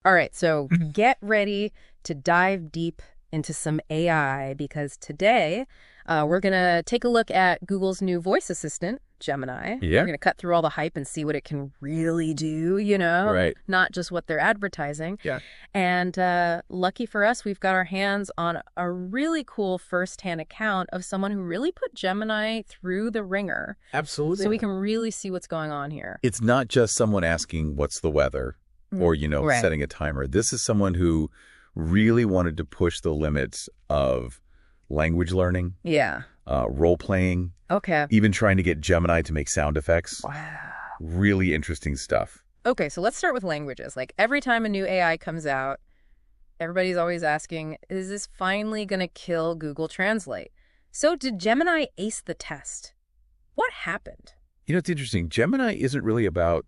All right, so get ready to dive deep into some AI because today we're going to take a look at Google's new voice assistant, Gemini. Yeah. We're going to cut through all the hype and see what it can really do, Right. not just what they're advertising. Yeah. And lucky for us, we've got our hands on a really cool firsthand account of someone who really put Gemini through the ringer. Absolutely. So we can really see what's going on here. It's not just someone asking what's the weather or, Right. setting a timer. This is someone who really wanted to push the limits of language learning, Yeah. role playing, Okay. even trying to get Gemini to make sound effects. Wow. Really interesting stuff. Okay, so let's start with languages. Like every time a new AI comes out, everybody's always asking, is this finally going to kill Google Translate? So did Gemini ace the test? What happened? It's interesting. Gemini isn't really about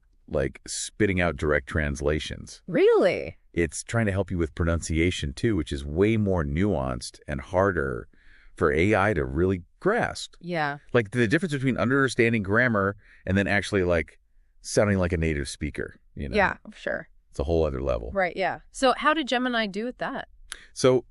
spitting out direct translations. Really? It's trying to help you with pronunciation too, which is way more nuanced and harder for AI to really grasp. Yeah. Like the difference between understanding grammar and then actually sounding like a native speaker, Yeah, sure. It's a whole other level. Right, yeah. So how did Gemini do with that? So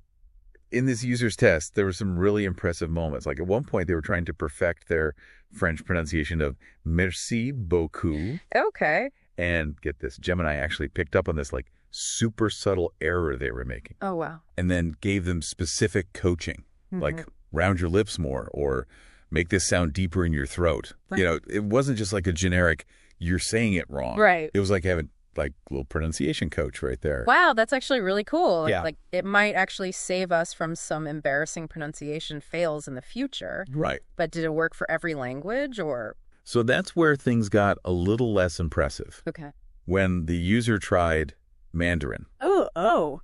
in this user's test, there were some really impressive moments. Like at one point, they were trying to perfect their French pronunciation of merci beaucoup. Okay. And get this, Gemini actually picked up on this super subtle error they were making Oh, wow. and then gave them specific coaching, like round your lips more or make this sound deeper in your throat. Right. It wasn't just like a generic, you're saying it wrong. Right. It was like having a little pronunciation coach right there. Wow, that's actually really cool. Yeah. Like it might actually save us from some embarrassing pronunciation fails in the future. Right. But did it work for every language or? So that's where things got a little less impressive. Okay. When the user tried Mandarin. Oh.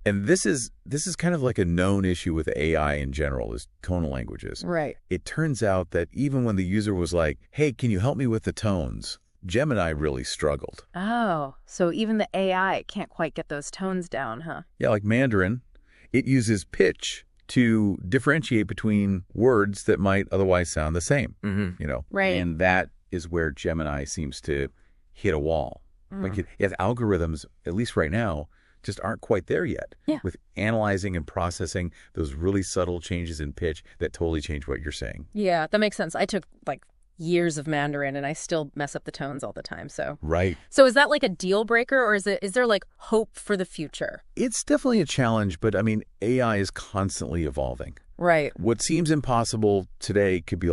And this is kind of like a known issue with AI in general, is tonal languages. Right. It turns out that even when the user was like, hey, can you help me with the tones? Gemini really struggled. Oh, so even the AI can't quite get those tones down, huh? Yeah, like Mandarin, it uses pitch to differentiate between words that might otherwise sound the same, Right. And that is where Gemini seems to hit a wall. If algorithms, at least right now, just aren't quite there yet with analyzing and processing those really subtle changes in pitch that totally change what you're saying. Yeah, that makes sense. I took years of Mandarin and I still mess up the tones all the time. So Right. So is that a deal breaker or is there hope for the future? It's definitely a challenge, but AI is constantly evolving. Right. What seems impossible today could be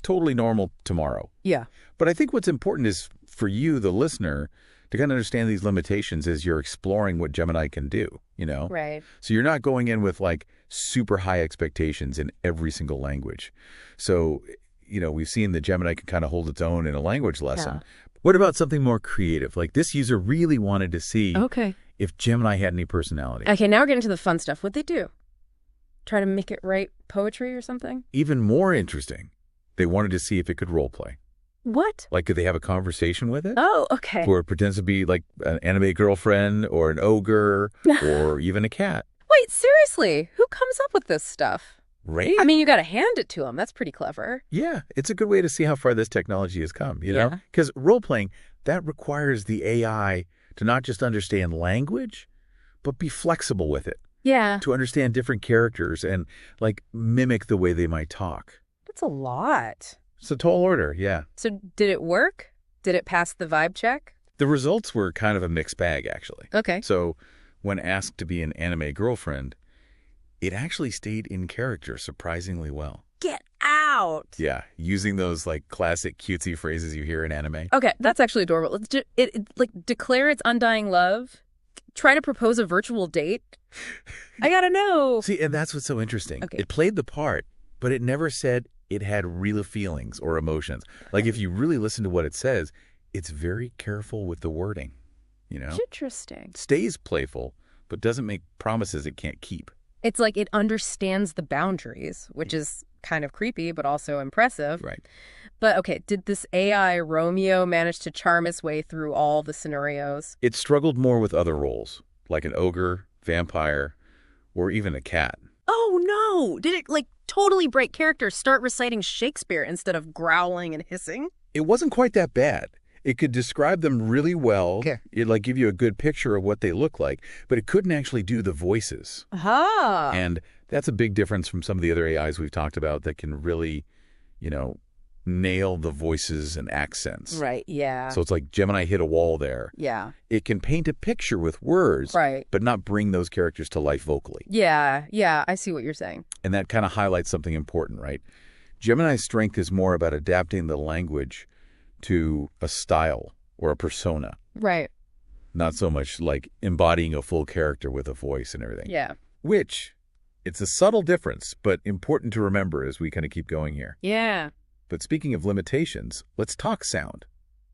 totally normal tomorrow. Yeah. But I think what's important is for you, the listener, to kind of understand these limitations as you're exploring what Gemini can do, Right. So you're not going in with super high expectations in every single language. So, we've seen that Gemini can kind of hold its own in a language lesson. Yeah. What about something more creative? This user really wanted to see if Gemini had any personality. Okay, now we're getting to the fun stuff. What'd they do? Try to make it write poetry or something? Even more interesting, they wanted to see if it could role play. What? Could they have a conversation with it? Oh, okay. Where it pretends to be an anime girlfriend or an ogre or even a cat. Wait, seriously? Who comes up with this stuff? Right? I mean, you got to hand it to them. That's pretty clever. Yeah, it's a good way to see how far this technology has come, Yeah. Because role-playing, that requires the AI to not just understand language, but be flexible with it. Yeah. To understand different characters and, mimic the way they might talk. That's a lot. It's a tall order, yeah. So did it work? Did it pass the vibe check? The results were kind of a mixed bag, actually. Okay. So when asked to be an anime girlfriend, it actually stayed in character surprisingly well. Get out. Yeah, using those classic cutesy phrases you hear in anime. Okay, that's actually adorable. Declare its undying love. Try to propose a virtual date. I gotta know. See, and that's what's so interesting. Okay. It played the part, but it never said it had real feelings or emotions. If you really listen to what it says, it's very careful with the wording, Interesting. Stays playful, but doesn't make promises it can't keep. It's it understands the boundaries, which is kind of creepy, but also impressive. Right. But okay, did this AI Romeo manage to charm its way through all the scenarios? It struggled more with other roles, like an ogre, vampire, or even a cat. Oh no! Did it totally break character, start reciting Shakespeare instead of growling and hissing? It wasn't quite that bad. It could describe them really well. Okay. It'd like give you a good picture of what they look like, but it couldn't actually do the voices. Aha. And that's a big difference from some of the other AIs we've talked about that can really, nail the voices and accents. Right, yeah. So it's like Gemini hit a wall there. Yeah. It can paint a picture with words, right, but not bring those characters to life vocally. Yeah, I see what you're saying. And that kind of highlights something important, right? Gemini's strength is more about adapting the language to a style or a persona. Right. Not so much like embodying a full character with a voice and everything. Yeah. Which, it's a subtle difference, but important to remember as we kind of keep going here. Yeah. But speaking of limitations, let's talk sound,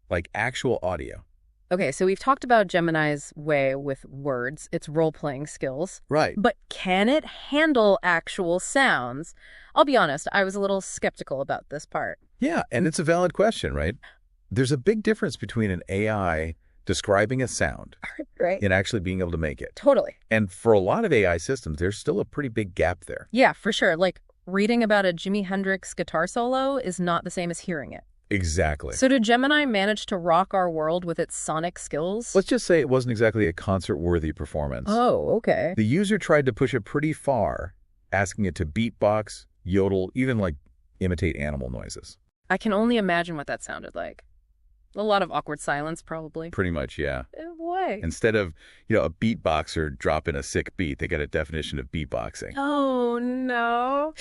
like actual audio. Okay, so we've talked about Gemini's way with words, its role-playing skills. Right. But can it handle actual sounds? I'll be honest, I was a little skeptical about this part. Yeah, and it's a valid question, right? There's a big difference between an AI describing a sound right, and actually being able to make it. Totally. And for a lot of AI systems, there's still a pretty big gap there. Yeah, for sure. Like, reading about a Jimi Hendrix guitar solo is not the same as hearing it. Exactly. So did Gemini manage to rock our world with its sonic skills? Let's just say it wasn't exactly a concert-worthy performance. Oh, okay. The user tried to push it pretty far, asking it to beatbox, yodel, even like imitate animal noises. I can only imagine what that sounded like. A lot of awkward silence, probably. Pretty much, yeah. Boy. Instead of, a beatboxer dropping a sick beat, they got a definition of beatboxing. Oh, no.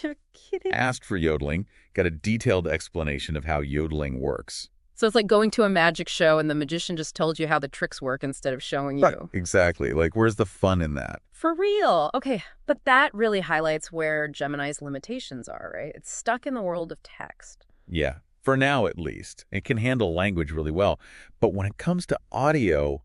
You're kidding. Asked for yodeling, got a detailed explanation of how yodeling works. So it's like going to a magic show and the magician just told you how the tricks work instead of showing you. Right. Exactly. Like, where's the fun in that? For real. Okay, but that really highlights where Gemini's limitations are, right? It's stuck in the world of text. Yeah. For now, at least. It can handle language really well. But when it comes to audio,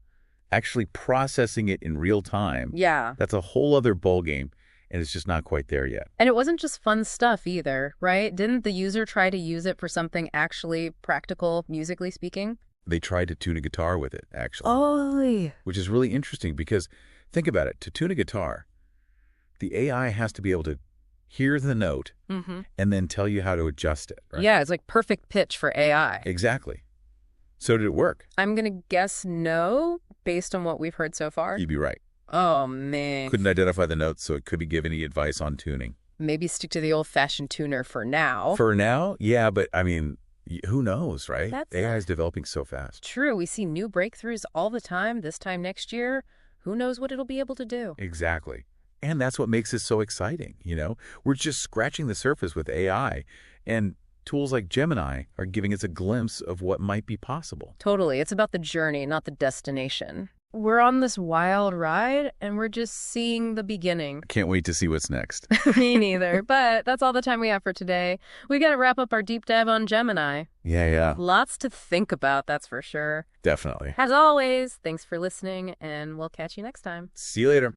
actually processing it in real time, yeah, that's a whole other ballgame, and it's just not quite there yet. And it wasn't just fun stuff either, right? Didn't the user try to use it for something actually practical, musically speaking? They tried to tune a guitar with it, actually. Oh. Which is really interesting because, think about it, to tune a guitar, the AI has to be able to hear the note and then tell you how to adjust it, right? Yeah, it's like perfect pitch for AI. Exactly. So did it work? I'm going to guess no, based on what we've heard so far. You'd be right. Oh, man. Couldn't identify the notes, so it could be giving any advice on tuning. Maybe stick to the old-fashioned tuner for now. For now? Yeah, but I mean, who knows, right? That's AI is developing so fast. True. We see new breakthroughs all the time. This time next year, who knows what it'll be able to do? Exactly. And that's what makes this so exciting, We're just scratching the surface with AI, and tools like Gemini are giving us a glimpse of what might be possible. Totally. It's about the journey, not the destination. We're on this wild ride, and we're just seeing the beginning. Can't wait to see what's next. Me neither. But that's all the time we have for today. We got to wrap up our deep dive on Gemini. Yeah. Lots to think about, that's for sure. Definitely. As always, thanks for listening, and we'll catch you next time. See you later.